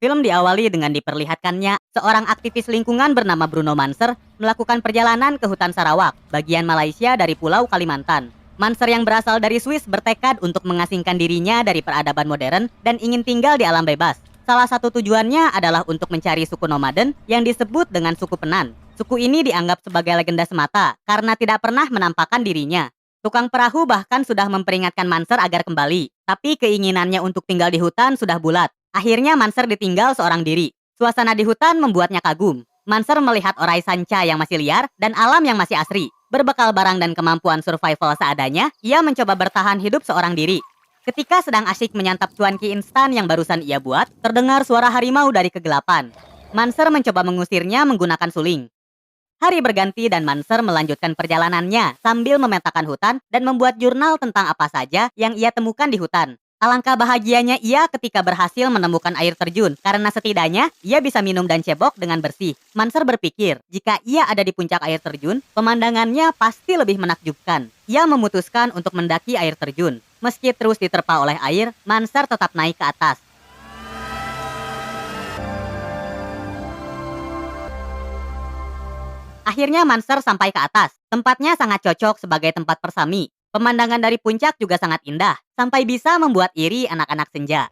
Film diawali dengan diperlihatkannya seorang aktivis lingkungan bernama Bruno Manser melakukan perjalanan ke hutan Sarawak, bagian Malaysia dari Pulau Kalimantan. Manser yang berasal dari Swiss bertekad untuk mengasingkan dirinya dari peradaban modern dan ingin tinggal di alam bebas. Salah satu tujuannya adalah untuk mencari suku nomaden yang disebut dengan suku Penan. Suku ini dianggap sebagai legenda semata karena tidak pernah menampakkan dirinya. Tukang perahu bahkan sudah memperingatkan Manser agar kembali, tapi keinginannya untuk tinggal di hutan sudah bulat. Akhirnya Manser ditinggal seorang diri. Suasana di hutan membuatnya kagum. Manser melihat orai sanca yang masih liar dan alam yang masih asri. Berbekal barang dan kemampuan survival seadanya, ia mencoba bertahan hidup seorang diri. Ketika sedang asyik menyantap cuanki instan yang barusan ia buat, terdengar suara harimau dari kegelapan. Manser mencoba mengusirnya menggunakan suling. Hari berganti dan Manser melanjutkan perjalanannya sambil memetakan hutan dan membuat jurnal tentang apa saja yang ia temukan di hutan. Alangkah bahagianya ia ketika berhasil menemukan air terjun karena setidaknya ia bisa minum dan cebok dengan bersih. Manser berpikir, jika ia ada di puncak air terjun, pemandangannya pasti lebih menakjubkan. Ia memutuskan untuk mendaki air terjun. Meski terus diterpa oleh air, Manser tetap naik ke atas. Akhirnya Manser sampai ke atas. Tempatnya sangat cocok sebagai tempat persami. Pemandangan dari puncak juga sangat indah, sampai bisa membuat iri anak-anak senja.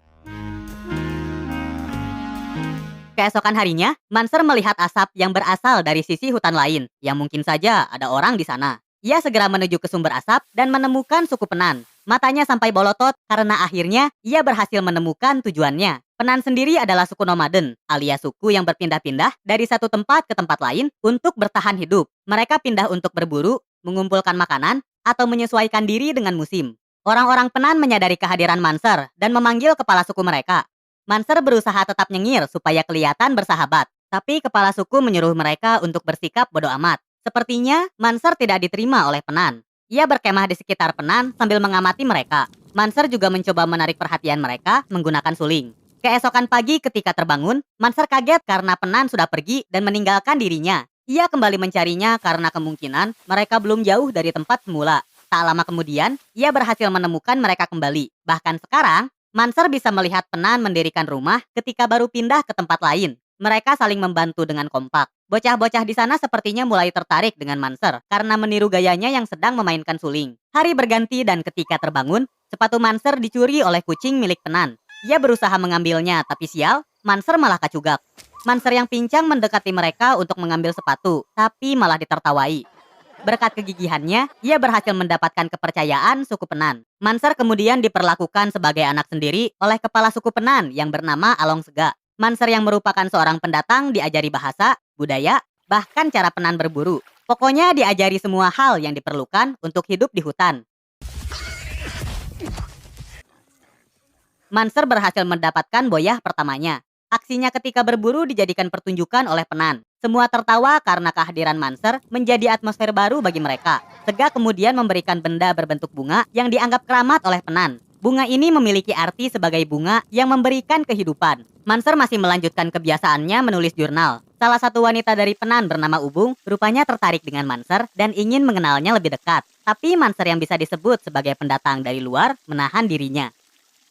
Keesokan harinya, Manser melihat asap yang berasal dari sisi hutan lain, yang mungkin saja ada orang di sana. Ia segera menuju ke sumber asap dan menemukan suku Penan. Matanya sampai bolotot karena akhirnya ia berhasil menemukan tujuannya. Penan sendiri adalah suku nomaden, alias suku yang berpindah-pindah dari satu tempat ke tempat lain untuk bertahan hidup. Mereka pindah untuk berburu, mengumpulkan makanan, atau menyesuaikan diri dengan musim. Orang-orang Penan menyadari kehadiran Manser dan memanggil kepala suku mereka. Manser berusaha tetap nyengir supaya kelihatan bersahabat, tapi kepala suku menyuruh mereka untuk bersikap bodoh amat. Sepertinya Manser tidak diterima oleh Penan. Ia berkemah di sekitar Penan sambil mengamati mereka. Manser juga mencoba menarik perhatian mereka menggunakan suling. Keesokan pagi ketika terbangun, Manser kaget karena Penan sudah pergi dan meninggalkan dirinya. Ia kembali mencarinya karena kemungkinan mereka belum jauh dari tempat semula. Tak lama kemudian, ia berhasil menemukan mereka kembali. Bahkan sekarang, Manser bisa melihat Penan mendirikan rumah ketika baru pindah ke tempat lain. Mereka saling membantu dengan kompak. Bocah-bocah di sana sepertinya mulai tertarik dengan Manser karena meniru gayanya yang sedang memainkan suling. Hari berganti dan ketika terbangun, sepatu Manser dicuri oleh kucing milik Penan. Ia berusaha mengambilnya, tapi sial, Manser malah kacugak. Manser yang pincang mendekati mereka untuk mengambil sepatu, tapi malah ditertawai. Berkat kegigihannya, ia berhasil mendapatkan kepercayaan suku Penan. Manser kemudian diperlakukan sebagai anak sendiri oleh kepala suku Penan yang bernama Along Sega. Manser yang merupakan seorang pendatang diajari bahasa, budaya, bahkan cara Penan berburu. Pokoknya diajari semua hal yang diperlukan untuk hidup di hutan. Manser berhasil mendapatkan boyah pertamanya. Aksinya ketika berburu dijadikan pertunjukan oleh Penan. Semua tertawa karena kehadiran Manser menjadi atmosfer baru bagi mereka. Sega kemudian memberikan benda berbentuk bunga yang dianggap keramat oleh Penan. Bunga ini memiliki arti sebagai bunga yang memberikan kehidupan. Manser masih melanjutkan kebiasaannya menulis jurnal. Salah satu wanita dari Penan bernama Ubung rupanya tertarik dengan Manser dan ingin mengenalnya lebih dekat. Tapi Manser yang bisa disebut sebagai pendatang dari luar menahan dirinya.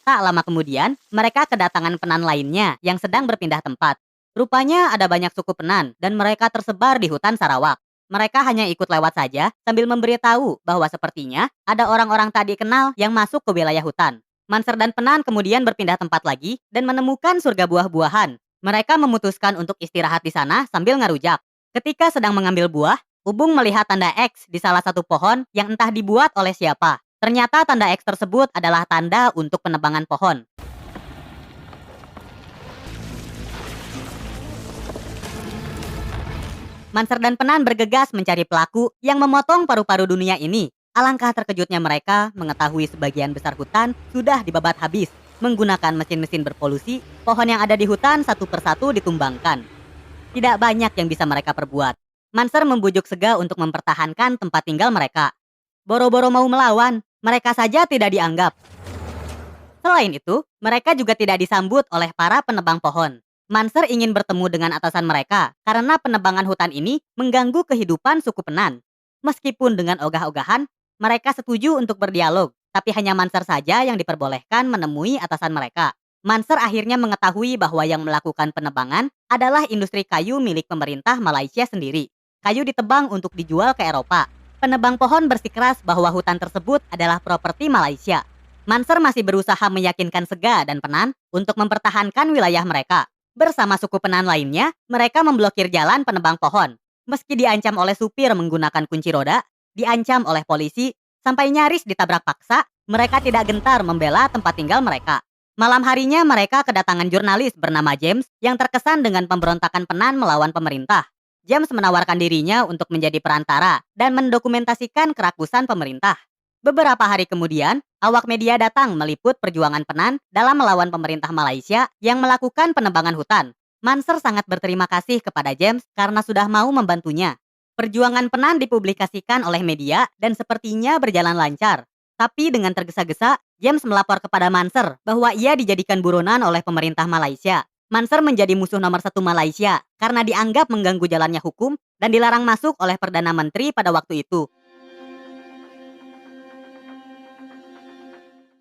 Tak lama kemudian, mereka kedatangan Penan lainnya yang sedang berpindah tempat. Rupanya ada banyak suku Penan dan mereka tersebar di hutan Sarawak. Mereka hanya ikut lewat saja sambil memberitahu bahwa sepertinya ada orang-orang tak dikenal yang masuk ke wilayah hutan. Manser dan Penan kemudian berpindah tempat lagi dan menemukan surga buah-buahan. Mereka memutuskan untuk istirahat di sana sambil ngarujak. Ketika sedang mengambil buah, Ubung melihat tanda X di salah satu pohon yang entah dibuat oleh siapa. Ternyata tanda X tersebut adalah tanda untuk penebangan pohon. Manser dan Penan bergegas mencari pelaku yang memotong paru-paru dunia ini. Alangkah terkejutnya mereka mengetahui sebagian besar hutan sudah dibabat habis. Menggunakan mesin-mesin berpolusi, pohon yang ada di hutan satu persatu ditumbangkan. Tidak banyak yang bisa mereka perbuat. Manser membujuk Sega untuk mempertahankan tempat tinggal mereka. Boro-boro mau melawan, mereka saja tidak dianggap. Selain itu, mereka juga tidak disambut oleh para penebang pohon. Manser ingin bertemu dengan atasan mereka karena penebangan hutan ini mengganggu kehidupan suku Penan. Meskipun dengan ogah-ogahan, mereka setuju untuk berdialog, tapi hanya Manser saja yang diperbolehkan menemui atasan mereka. Manser akhirnya mengetahui bahwa yang melakukan penebangan adalah industri kayu milik pemerintah Malaysia sendiri. Kayu ditebang untuk dijual ke Eropa. Penebang pohon bersikeras bahwa hutan tersebut adalah properti Malaysia. Manser masih berusaha meyakinkan Sega dan Penan untuk mempertahankan wilayah mereka. Bersama suku Penan lainnya, mereka memblokir jalan penebang pohon. Meski diancam oleh supir menggunakan kunci roda, diancam oleh polisi, sampai nyaris ditabrak paksa, mereka tidak gentar membela tempat tinggal mereka. Malam harinya mereka kedatangan jurnalis bernama James yang terkesan dengan pemberontakan Penan melawan pemerintah. James menawarkan dirinya untuk menjadi perantara dan mendokumentasikan kerakusan pemerintah. Beberapa hari kemudian, awak media datang meliput perjuangan Penan dalam melawan pemerintah Malaysia yang melakukan penebangan hutan. Manser sangat berterima kasih kepada James karena sudah mau membantunya. Perjuangan Penan dipublikasikan oleh media dan sepertinya berjalan lancar. Tapi dengan tergesa-gesa, James melapor kepada Manser bahwa ia dijadikan buronan oleh pemerintah Malaysia. Manser menjadi musuh nomor satu Malaysia karena dianggap mengganggu jalannya hukum dan dilarang masuk oleh Perdana Menteri pada waktu itu.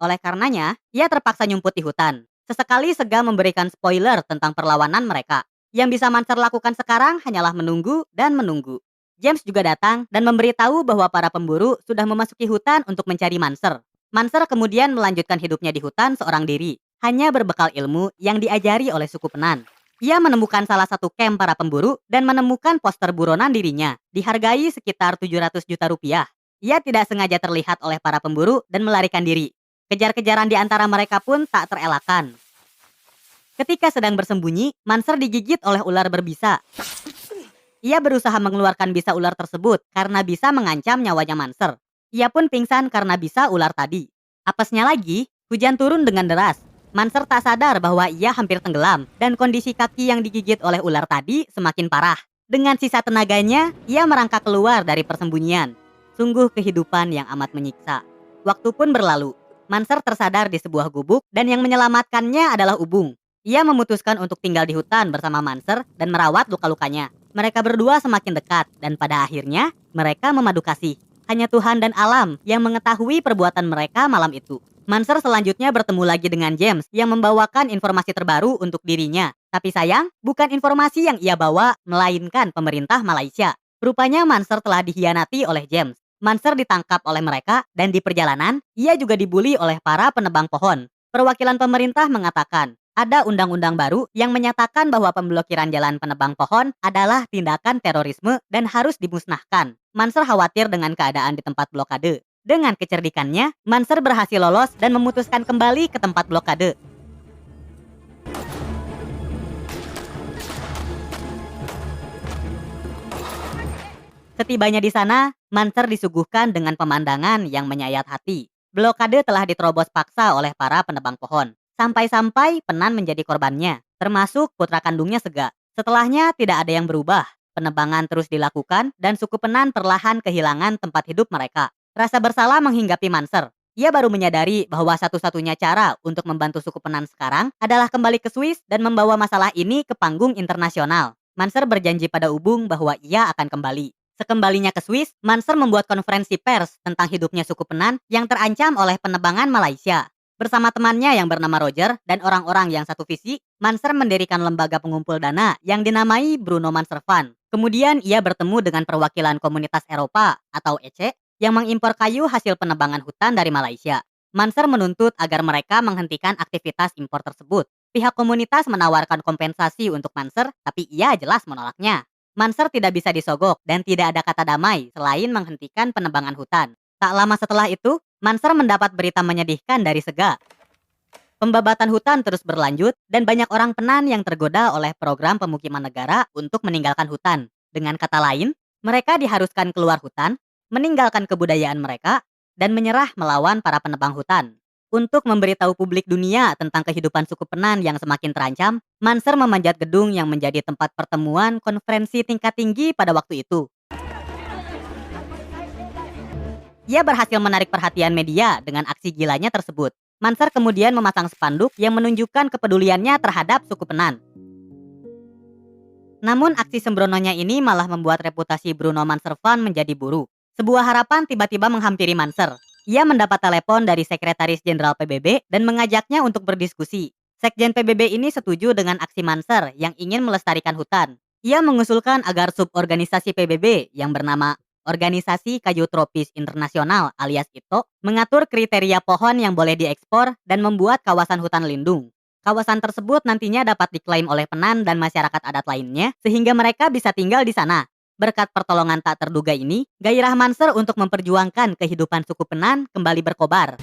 Oleh karenanya, ia terpaksa nyumput di hutan. Sesekali Sega memberikan spoiler tentang perlawanan mereka. Yang bisa Manser lakukan sekarang hanyalah menunggu dan menunggu. James juga datang dan memberitahu bahwa para pemburu sudah memasuki hutan untuk mencari Manser. Manser kemudian melanjutkan hidupnya di hutan seorang diri, hanya berbekal ilmu yang diajari oleh suku Penan. Ia menemukan salah satu camp para pemburu dan menemukan poster buronan dirinya, dihargai sekitar 700 juta rupiah. Ia tidak sengaja terlihat oleh para pemburu dan melarikan diri. Kejar-kejaran di antara mereka pun tak terelakkan. Ketika sedang bersembunyi, Manser digigit oleh ular berbisa. Ia berusaha mengeluarkan bisa ular tersebut karena bisa mengancam nyawanya Manser. Ia pun pingsan karena bisa ular tadi. Apesnya lagi, hujan turun dengan deras. Manser tak sadar bahwa ia hampir tenggelam dan kondisi kaki yang digigit oleh ular tadi semakin parah. Dengan sisa tenaganya, ia merangkak keluar dari persembunyian. Sungguh kehidupan yang amat menyiksa. Waktu pun berlalu. Manser tersadar di sebuah gubuk dan yang menyelamatkannya adalah Ubung. Ia memutuskan untuk tinggal di hutan bersama Manser dan merawat luka-lukanya. Mereka berdua semakin dekat dan pada akhirnya mereka memadu kasih. Hanya Tuhan dan alam yang mengetahui perbuatan mereka malam itu. Manser selanjutnya bertemu lagi dengan James yang membawakan informasi terbaru untuk dirinya. Tapi sayang, bukan informasi yang ia bawa, melainkan pemerintah Malaysia. Rupanya Manser telah dikhianati oleh James. Manser ditangkap oleh mereka dan di perjalanan, ia juga dibuli oleh para penebang pohon. Perwakilan pemerintah mengatakan, ada undang-undang baru yang menyatakan bahwa pemblokiran jalan penebang pohon adalah tindakan terorisme dan harus dimusnahkan. Manser khawatir dengan keadaan di tempat blokade. Dengan kecerdikannya, Manser berhasil lolos dan memutuskan kembali ke tempat blokade. Setibanya di sana, Manser disuguhkan dengan pemandangan yang menyayat hati. Blokade telah diterobos paksa oleh para penebang pohon. Sampai-sampai Penan menjadi korbannya, termasuk putra kandungnya Sega. Setelahnya tidak ada yang berubah. Penebangan terus dilakukan dan suku Penan perlahan kehilangan tempat hidup mereka. Rasa bersalah menghinggapi Manser. Ia baru menyadari bahwa satu-satunya cara untuk membantu suku Penan sekarang adalah kembali ke Swiss dan membawa masalah ini ke panggung internasional. Manser berjanji pada Ubung bahwa ia akan kembali. Sekembalinya ke Swiss, Manser membuat konferensi pers tentang hidupnya suku Penan yang terancam oleh penebangan Malaysia. Bersama temannya yang bernama Roger dan orang-orang yang satu visi, Manser mendirikan lembaga pengumpul dana yang dinamai Bruno Manser Fund. Kemudian ia bertemu dengan perwakilan komunitas Eropa atau EC yang mengimpor kayu hasil penebangan hutan dari Malaysia. Manser menuntut agar mereka menghentikan aktivitas impor tersebut. Pihak komunitas menawarkan kompensasi untuk Manser, tapi ia jelas menolaknya. Manser tidak bisa disogok dan tidak ada kata damai selain menghentikan penebangan hutan. Tak lama setelah itu, Manser mendapat berita menyedihkan dari Sega. Pembabatan hutan terus berlanjut dan banyak orang Penan yang tergoda oleh program pemukiman negara untuk meninggalkan hutan. Dengan kata lain, mereka diharuskan keluar hutan, meninggalkan kebudayaan mereka, dan menyerah melawan para penebang hutan. Untuk memberitahu publik dunia tentang kehidupan suku Penan yang semakin terancam, Manser memanjat gedung yang menjadi tempat pertemuan konferensi tingkat tinggi pada waktu itu. Ia berhasil menarik perhatian media dengan aksi gilanya tersebut. Manser kemudian memasang spanduk yang menunjukkan kepeduliannya terhadap suku Penan. Namun aksi sembrononya ini malah membuat reputasi Bruno Manservan menjadi buruk. Sebuah harapan tiba-tiba menghampiri Manser. Ia mendapat telepon dari Sekretaris Jenderal PBB dan mengajaknya untuk berdiskusi. Sekjen PBB ini setuju dengan aksi Manser yang ingin melestarikan hutan. Ia mengusulkan agar suborganisasi PBB yang bernama Organisasi Kayu Tropis Internasional alias ITO mengatur kriteria pohon yang boleh diekspor dan membuat kawasan hutan lindung. Kawasan tersebut nantinya dapat diklaim oleh Penan dan masyarakat adat lainnya sehingga mereka bisa tinggal di sana. Berkat pertolongan tak terduga ini, gairah Manser untuk memperjuangkan kehidupan suku Penan kembali berkobar.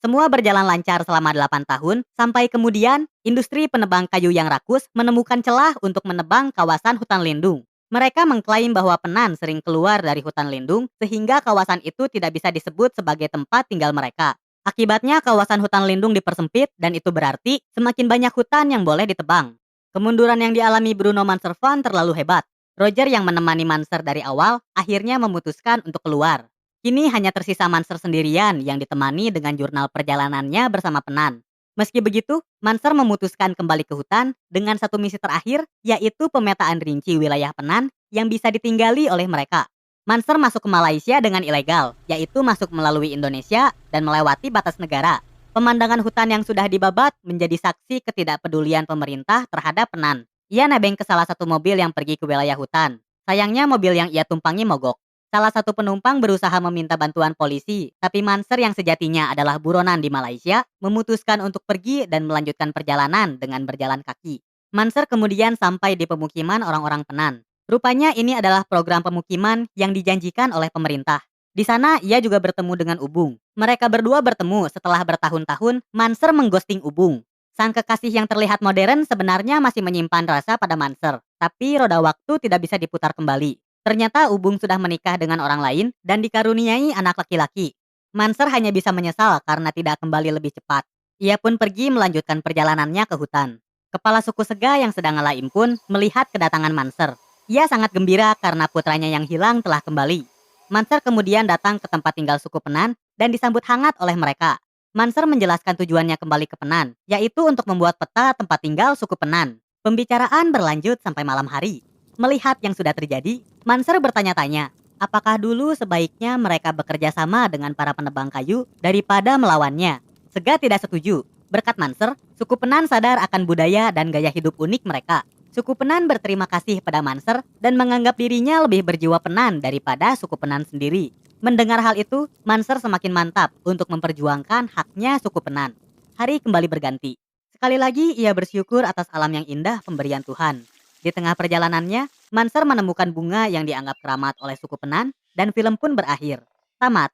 Semua berjalan lancar selama 8 tahun, sampai kemudian industri penebang kayu yang rakus menemukan celah untuk menebang kawasan hutan lindung. Mereka mengklaim bahwa Penan sering keluar dari hutan lindung sehingga kawasan itu tidak bisa disebut sebagai tempat tinggal mereka. Akibatnya kawasan hutan lindung dipersempit dan itu berarti semakin banyak hutan yang boleh ditebang. Kemunduran yang dialami Bruno Manservan terlalu hebat. Roger yang menemani Manser dari awal akhirnya memutuskan untuk keluar. Kini hanya tersisa Manser sendirian yang ditemani dengan jurnal perjalanannya bersama Penan. Meski begitu, Manser memutuskan kembali ke hutan dengan satu misi terakhir, yaitu pemetaan rinci wilayah Penan yang bisa ditinggali oleh mereka. Manser masuk ke Malaysia dengan ilegal, yaitu masuk melalui Indonesia dan melewati batas negara. Pemandangan hutan yang sudah dibabat menjadi saksi ketidakpedulian pemerintah terhadap Penan. Ia nebeng ke salah satu mobil yang pergi ke wilayah hutan. Sayangnya mobil yang ia tumpangi mogok. Salah satu penumpang berusaha meminta bantuan polisi, tapi Manser yang sejatinya adalah buronan di Malaysia, memutuskan untuk pergi dan melanjutkan perjalanan dengan berjalan kaki. Manser kemudian sampai di pemukiman orang-orang Penan. Rupanya ini adalah program pemukiman yang dijanjikan oleh pemerintah. Di sana ia juga bertemu dengan Ubung. Mereka berdua bertemu setelah bertahun-tahun Manser mengghosting Ubung. Sang kekasih yang terlihat modern sebenarnya masih menyimpan rasa pada Manser, tapi roda waktu tidak bisa diputar kembali. Ternyata Ubung sudah menikah dengan orang lain dan dikaruniai anak laki-laki. Manser hanya bisa menyesal karena tidak kembali lebih cepat. Ia pun pergi melanjutkan perjalanannya ke hutan. Kepala suku Sega yang sedang ngelaim pun melihat kedatangan Manser. Ia sangat gembira karena putranya yang hilang telah kembali. Manser kemudian datang ke tempat tinggal suku Penan dan disambut hangat oleh mereka. Manser menjelaskan tujuannya kembali ke Penan, yaitu untuk membuat peta tempat tinggal suku Penan. Pembicaraan berlanjut sampai malam hari. Melihat yang sudah terjadi, Manser bertanya-tanya, apakah dulu sebaiknya mereka bekerja sama dengan para penebang kayu daripada melawannya. Sega tidak setuju. Berkat Manser, suku Penan sadar akan budaya dan gaya hidup unik mereka. Suku Penan berterima kasih pada Manser dan menganggap dirinya lebih berjiwa Penan daripada suku Penan sendiri. Mendengar hal itu, Manser semakin mantap untuk memperjuangkan haknya suku Penan. Hari kembali berganti. Sekali lagi ia bersyukur atas alam yang indah pemberian Tuhan. Di tengah perjalanannya, Manser menemukan bunga yang dianggap keramat oleh suku Penan dan film pun berakhir. Tamat.